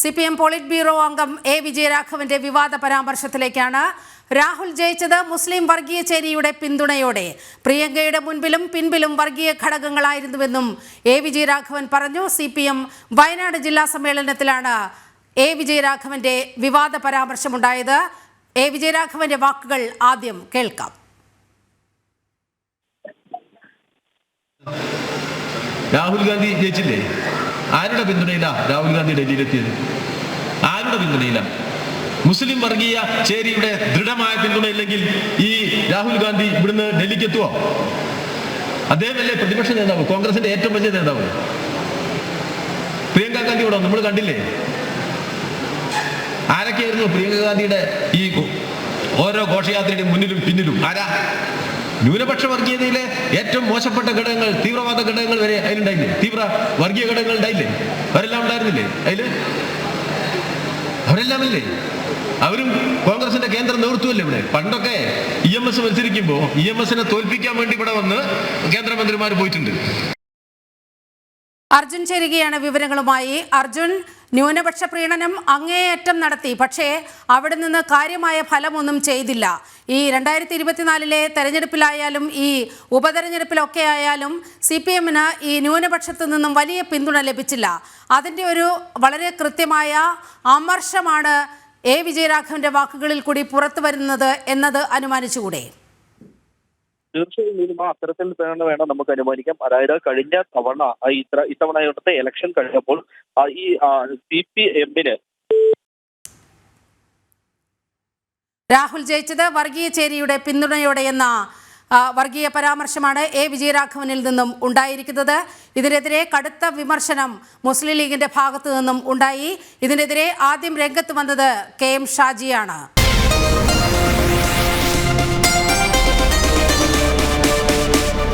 CPM polit bureau അംഗം A വിജയരാഘവന്റെ വിവാദ പരാമർശത്തിലേക്കാണ്. രാഹുൽ ജയിച്ചത് മുസ്ലിം വർഗീയ ചേരിയുടെ പിന്തുണയോടെ. പ്രിയങ്കയുടെ മുൻപിലും പിൻപിലും വർഗീയ ഘടകങ്ങളായിരുന്നുവെന്നും എ വിജയരാഘവൻ പറഞ്ഞു. CPM വയനാട് ജില്ലാ സമ്മേളനത്തിലാണ് എ വിജയരാഘവന്റെ വിവാദ പരാമർശമുണ്ടായത്. എ വിജയരാഘവന്റെ വാക്കുകൾ ആദ്യം കേൾക്കാം. രാഹുൽ ഗാന്ധി ജയിച്ചില്ലേ? ആരുടെ പിന്തുണയില്ല രാഹുൽ ഗാന്ധി ഡൽഹിയിലെത്തിയത്? ആരുടെ പിന്തുണയില്ല? മുസ്ലിം വർഗീയ ചേരിയുടെ ദൃഢമായ പിന്തുണയില്ലെങ്കിൽ ഈ രാഹുൽ ഗാന്ധി ഇവിടുന്ന് ഡൽഹിക്ക് എത്തുവോ? അദ്ദേഹമല്ലേ പ്രതിപക്ഷ നേതാവ്, കോൺഗ്രസിന്റെ ഏറ്റവും വലിയ നേതാവ്. പ്രിയങ്ക ഗാന്ധി ഇവിടെ നമ്മൾ കണ്ടില്ലേ? ആരൊക്കെയായിരുന്നു പ്രിയങ്ക ഗാന്ധിയുടെ ഈ ഓരോ ഘോഷയാത്രയുടെ മുന്നിലും പിന്നിലും? ആരാ? ന്യൂനപക്ഷ വർഗീയതയിലെ ഏറ്റവും മോശപ്പെട്ട ഘടകങ്ങൾ, തീവ്രവാദ ഘടകങ്ങൾ വരെ അതിലുണ്ടായില്ലേ? തീവ്ര വർഗീയ ഘടകങ്ങൾ ഉണ്ടായില്ലേ? അവരെല്ലാം ഉണ്ടായിരുന്നില്ലേ അതില്? അവരെല്ലാമല്ലേ? അവരും കോൺഗ്രസിന്റെ കേന്ദ്ര നേതൃത്വമല്ലേ ഇവിടെ? പണ്ടൊക്കെ EMS മത്സരിക്കുമ്പോൾ EMSനെ തോൽപ്പിക്കാൻ വേണ്ടി ഇവിടെ വന്ന് കേന്ദ്രമന്ത്രിമാർ പോയിട്ടുണ്ട്. അർജുൻ ചേരുകയാണ് വിവരങ്ങളുമായി. അർജുൻ, ന്യൂനപക്ഷ പ്രീണനം അങ്ങേയറ്റം നടത്തി, പക്ഷേ അവിടെ നിന്ന് കാര്യമായ ഫലമൊന്നും ചെയ്തില്ല. ഈ 2024 തെരഞ്ഞെടുപ്പിലായാലും ഈ ഉപതെരഞ്ഞെടുപ്പിലൊക്കെ ആയാലും CPMന് ഈ ന്യൂനപക്ഷത്തു നിന്നും വലിയ പിന്തുണ ലഭിച്ചില്ല. അതിൻ്റെ ഒരു വളരെ കൃത്യമായ അമർഷമാണ് എ വിജയരാഘവന്റെ വാക്കുകളിൽ കൂടി പുറത്തു വരുന്നത് എന്നത് അനുമാനിച്ചുകൂടെ? തീർച്ചയായും അത്തരത്തിൽ തന്നെ വേണം നമുക്ക് അനുമാനിക്കാം. അതായത് കഴിഞ്ഞ തവണ ഇത്തവണത്തെ ഇലക്ഷൻ കഴിഞ്ഞപ്പോൾ ഈ CPMന് രാഹുൽ ജയിച്ചത് വർഗീയ ചേരിയുടെ പിന്തുണയോടെ എന്ന വർഗീയ പരാമർശമാണ് എ വിജയരാഘവനിൽ നിന്നും ഉണ്ടായിരിക്കുന്നത്. ഇതിനെതിരെ കടുത്ത വിമർശനം മുസ്ലിം ലീഗിന്റെ ഭാഗത്തു നിന്നും ഉണ്ടായി. ഇതിനെതിരെ ആദ്യം രംഗത്ത് വന്നത് KM ഷാജിയാണ്.